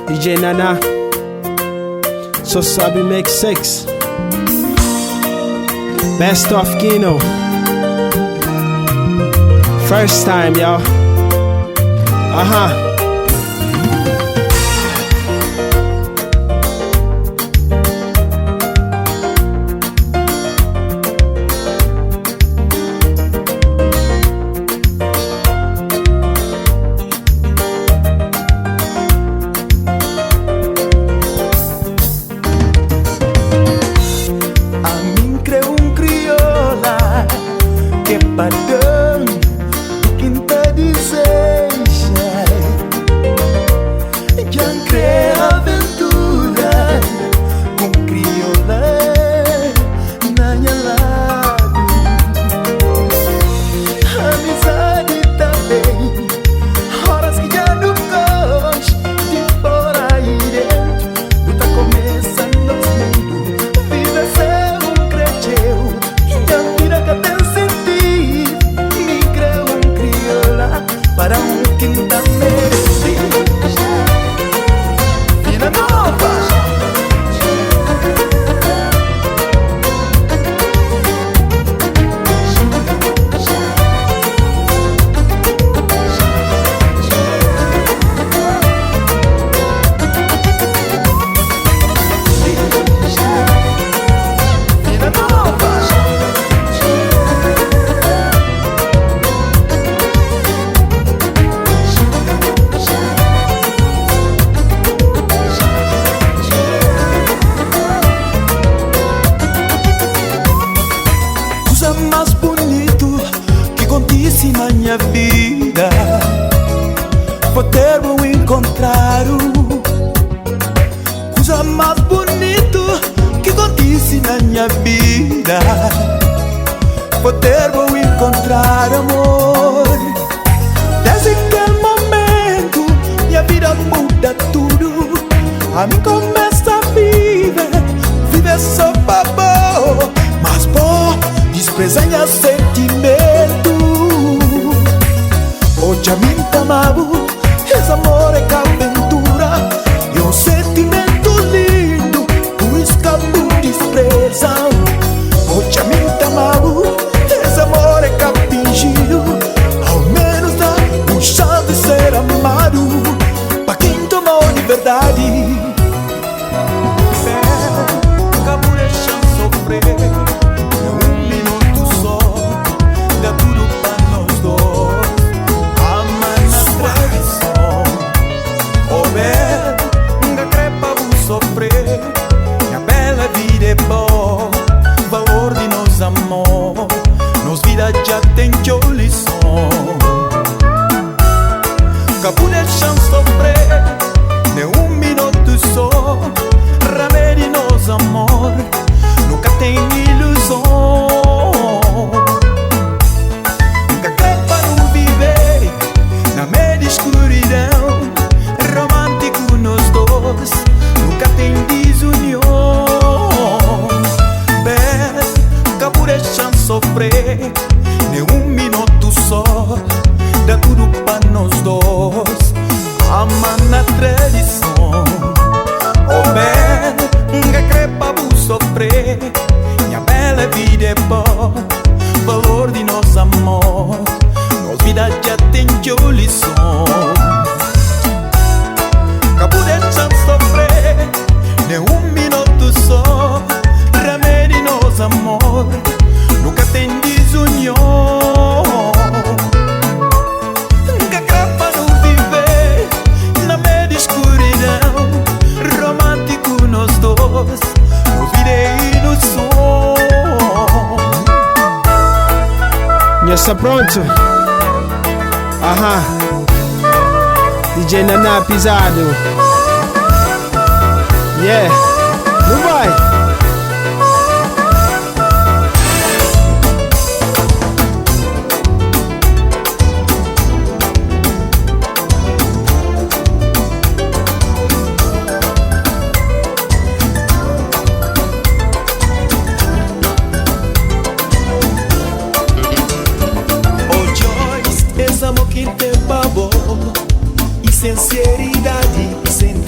DJ Nana, so SABI make 6. Best of Kino. First time, yo. Padrão, quinta deseja, já crê aventura com crioula na minha lado. Amizade também, horas que já não gosto de fora aí dentro. Luta começa no mundo, vida ser creteu e a vida que tem para quinta merecido. Vida nova. Vida nova. Mais bonito que acontece na minha vida foi ter-me encontrado. Coisa mais bonito que acontece na minha vida foi ter-me encontrar, amor. Desde aquele momento minha vida muda tudo. A mim começa a viver só pra bom, mas bom desprezanha sentimento. Hoje a mim tamabo, esse amor é que aventura. É um sentimento lindo, por isso que eu desprezam. Hoje a mim tamabo, esse amor é que fingido. Ao menos dá um chance de ser amado, pra quem tomou de verdade. Acabou deixando sofrer. Minha bela vida é boa, valor de nosso amor, nos vida já tem lição. Acabou deixando sofrer, nem um minuto só, remédio nosso amor, nunca tem ilusão. Nunca creio para não viver na meia escuridão, romântico nós dois. Nunca tem desunião. Bem, acabou deixando sofrer, nem um minuto só, dá tudo pra nós dois, ama na tradição. Oh bem, nunca creio pra sofrer, minha bela vida é boa, valor de nosso amor, nossa vida já tem lição. Acabou deixando sofrer, nem um minuto só, remédio nosso amor, nunca tem desunião. Nunca capa não viver na meia escuridão, romântico nós dois, nos vida é ilusão. Já está pronto? DJ Nana pisado. Yeah, não vai. Sinceridade, sem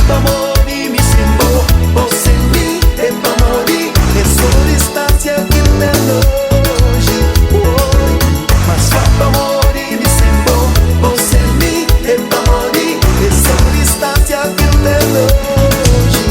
pra morrer, me sembo. Você me é pra morrer. É só distância que eu tenho hoje. Mas só pra morrer, me sembo. Você me é pra morrer. É só distância que eu tenho hoje.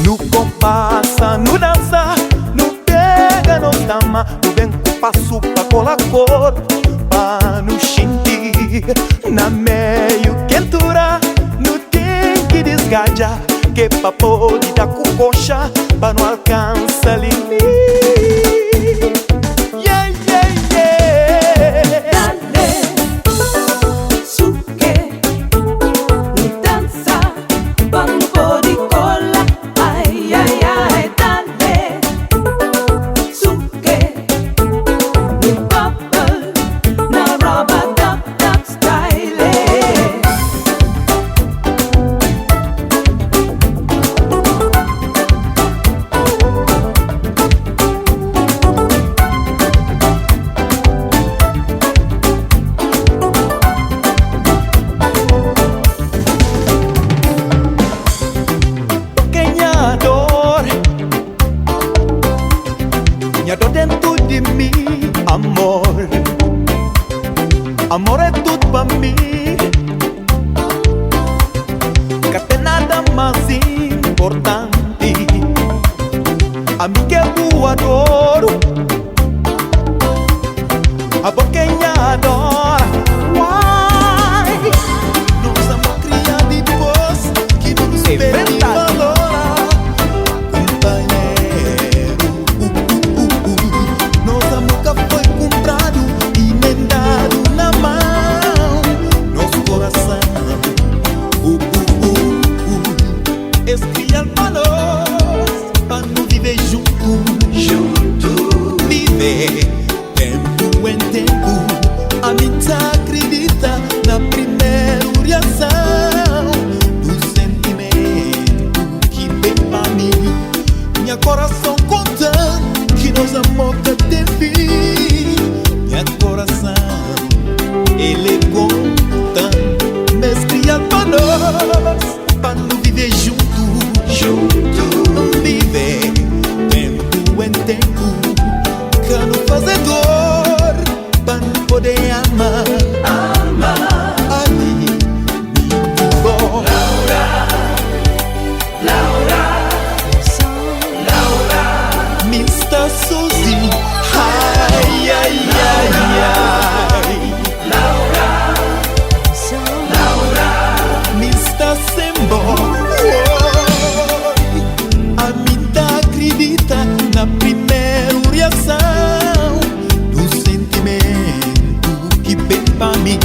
No compassa, no dança, no pega, no tama, no vem com passo pra colar cor, pra no xinti, na meio quentura, no tem que desgaja, que pra pode dar com coxa, pra não alcança limite. Yeah, yeah, yeah. Dale, suque, ni danza, vamos por y cola, ay, ay, ay, dale, suque, ni bubble, na rubber duck duck style. Minha dor dentro de mim, amor. Amor é tudo pra mim. Que tem nada mais importante. A mim que eu adoro. A boca quem adora. Why? Nós amor criado depois que nos perde valor. Escriar pra nós, pra não viver junto, viver tempo em tempo. A mim tá acredita na primeira reação do sentimento que vem pra mim. Minha coração contando que nós amor que tem fim. Minha coração, ele contando, me escriar pra nós, pra não viver junto, viver tempo em tempo, que não fazer dor, pra não poder amar, ali, bom. Laura, me está sozinho, ai, ai, ai, ai. Laura, me está sem bom. Acredita na primeira reação do sentimento que vem pra mim.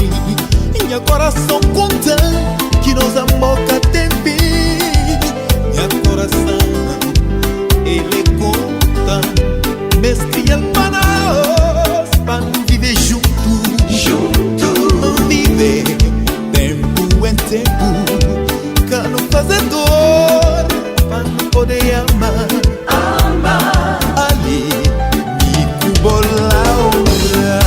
Minha coração contando que nós amor que tem fim. Minha coração, ele conta, me escreve pra nós, pra não viver junto, viver tempo em tempo, que não fazer dor, pra não poder amar. Ali, me cubo Laura.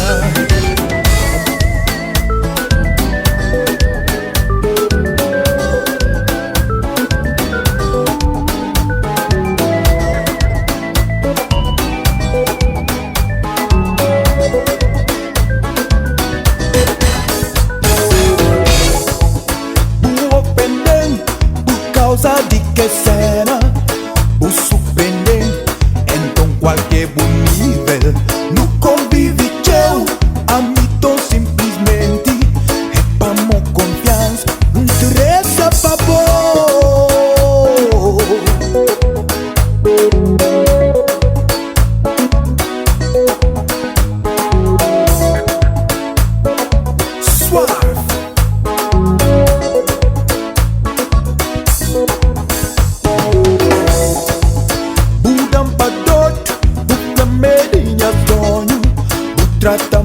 O ofender por causa de que será? O surpreender, então qualquer bom nível no convívio teu, amigo simplesmente é pra mo confiança, não interessa favor. Suave. Trata